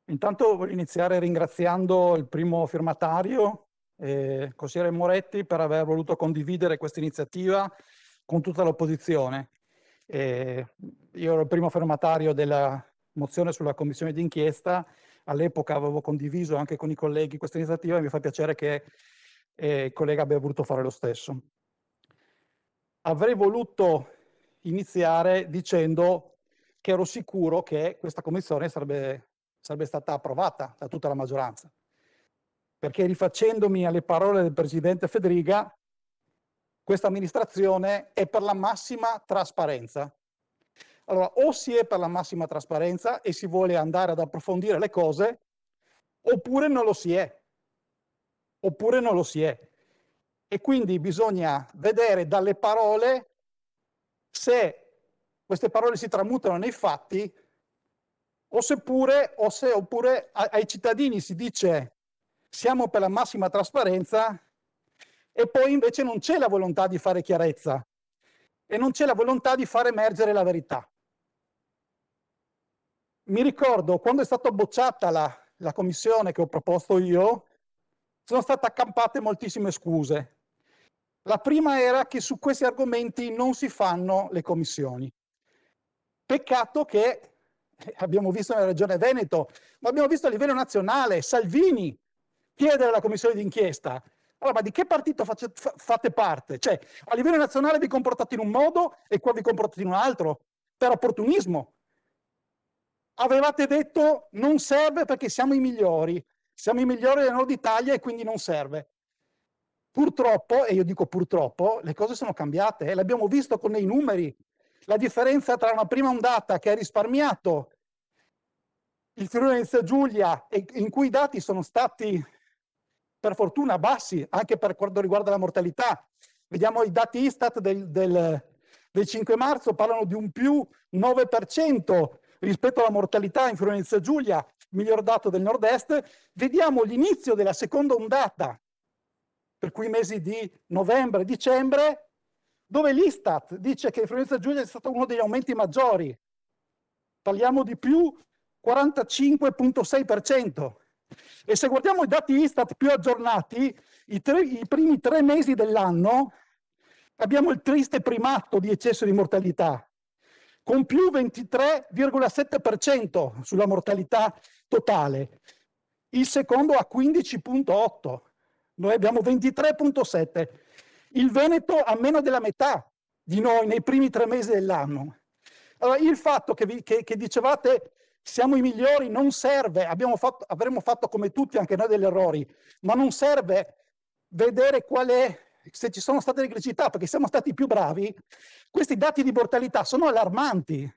Intanto voglio iniziare ringraziando il primo firmatario, consigliere Moretti, per aver voluto condividere questa iniziativa con tutta l'opposizione. Io ero il primo firmatario della mozione sulla commissione d'inchiesta, all'epoca avevo condiviso anche con i colleghi questa iniziativa e mi fa piacere che il collega abbia voluto fare lo stesso. Avrei voluto iniziare dicendo che ero sicuro che questa commissione sarebbe stata approvata da tutta la maggioranza, perché rifacendomi alle parole del presidente Fedriga, questa amministrazione è per la massima trasparenza. Allora, o si è per la massima trasparenza e si vuole andare ad approfondire le cose, oppure non lo si è. Oppure non lo si è. E quindi bisogna vedere dalle parole se queste parole si tramutano nei fatti oppure ai cittadini si dice siamo per la massima trasparenza e poi invece non c'è la volontà di fare chiarezza e non c'è la volontà di far emergere la verità. Mi ricordo quando è stata bocciata la commissione che ho proposto io, sono state accampate moltissime scuse. La prima era che su questi argomenti non si fanno le commissioni. Peccato che abbiamo visto nella Regione Veneto, ma abbiamo visto a livello nazionale, Salvini chiedere la commissione d'inchiesta. Allora, ma di che partito fate parte? Cioè, a livello nazionale vi comportate in un modo e qua vi comportate in un altro, per opportunismo. Avevate detto non serve perché siamo i migliori del Nord Italia e quindi non serve. Purtroppo, e io dico purtroppo, le cose sono cambiate, l'abbiamo visto con i numeri. La differenza tra una prima ondata che ha risparmiato il Friuli Venezia Giulia e in cui i dati sono stati per fortuna bassi anche per quanto riguarda la mortalità. Vediamo i dati Istat del 5 marzo, parlano di un più 9% rispetto alla mortalità in Friuli Venezia Giulia, miglior dato del nord-est. Vediamo l'inizio della seconda ondata, per cui i mesi di novembre e dicembre, dove l'Istat dice che in Friuli Venezia Giulia è stato uno degli aumenti maggiori. Parliamo di più 45,6%. E se guardiamo i dati Istat più aggiornati, i primi 3 mesi dell'anno, abbiamo il triste primato di eccesso di mortalità, con più 23,7% sulla mortalità totale. Il secondo ha 15,8%, noi abbiamo 23,7%. Il Veneto ha meno della metà di noi nei primi 3 mesi dell'anno. Allora, il fatto che dicevate siamo i migliori non serve, avremmo fatto come tutti anche noi degli errori, ma non serve vedere se ci sono state delle criticità, perché siamo stati più bravi. Questi dati di mortalità sono allarmanti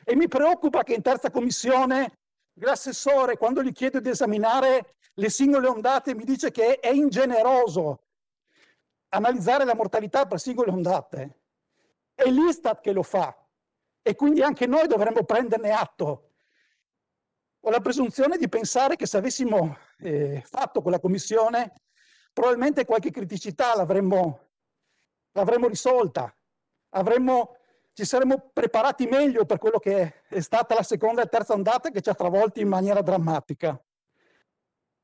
e mi preoccupa che in terza commissione l'assessore, quando gli chiedo di esaminare le singole ondate, mi dice che è ingeneroso analizzare la mortalità per singole ondate. È l'Istat che lo fa e quindi anche noi dovremmo prenderne atto. Ho la presunzione di pensare che se avessimo fatto quella commissione, probabilmente qualche criticità l'avremmo risolta, ci saremmo preparati meglio per quello che è stata la seconda e terza ondata che ci ha travolti in maniera drammatica.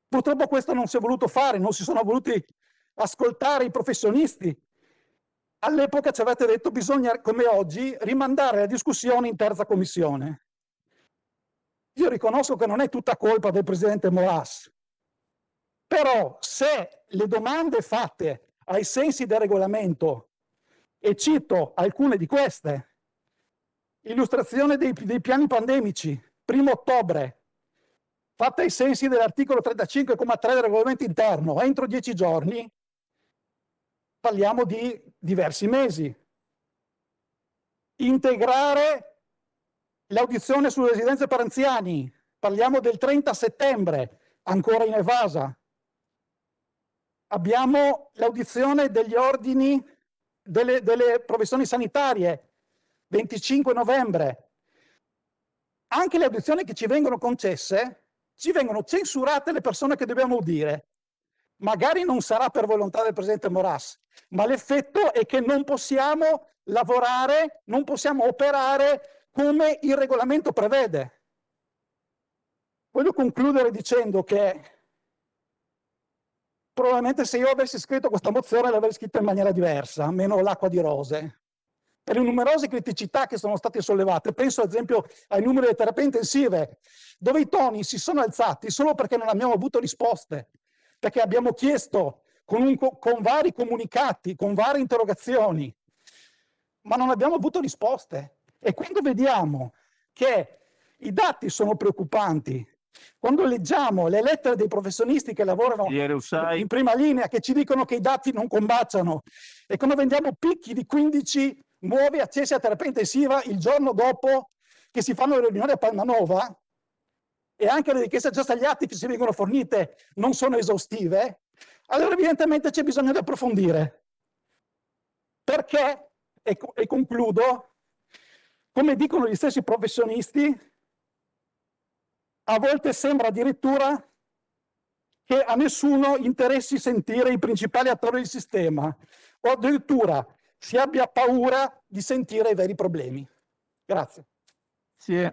Purtroppo questo non si è voluto fare, non si sono voluti ascoltare i professionisti. All'epoca ci avete detto bisogna, come oggi, rimandare la discussione in terza commissione. Io riconosco che non è tutta colpa del presidente Moras, però se le domande fatte ai sensi del regolamento, e cito alcune di queste, illustrazione dei piani pandemici, 1° ottobre, fatta ai sensi dell'articolo 35,3 del regolamento interno, entro 10 giorni, parliamo di diversi mesi. Integrare l'audizione sulle residenze per anziani, parliamo del 30 settembre, ancora in evasa. Abbiamo l'audizione degli ordini delle professioni sanitarie, 25 novembre. Anche le audizioni che ci vengono concesse, ci vengono censurate le persone che dobbiamo udire. Magari non sarà per volontà del presidente Moras, ma l'effetto è che non possiamo lavorare, non possiamo operare come il regolamento prevede. Voglio concludere dicendo che probabilmente se io avessi scritto questa mozione l'avrei scritta in maniera diversa, meno l'acqua di rose. Per le numerose criticità che sono state sollevate, penso ad esempio ai numeri delle terapie intensive, dove i toni si sono alzati solo perché non abbiamo avuto risposte, perché abbiamo chiesto con vari comunicati, con varie interrogazioni, ma non abbiamo avuto risposte. E quando vediamo che i dati sono preoccupanti, quando leggiamo le lettere dei professionisti che lavorano in prima linea, che ci dicono che i dati non combaciano, e quando vediamo picchi di 15 nuovi accessi a terapia intensiva il giorno dopo che si fanno le riunioni a Palmanova, e anche le richieste già stagliate che ci vengono fornite non sono esaustive, allora evidentemente c'è bisogno di approfondire. Perché, e concludo, come dicono gli stessi professionisti, a volte sembra addirittura che a nessuno interessi sentire i principali attori del sistema, o addirittura si abbia paura di sentire i veri problemi. Grazie. Grazie.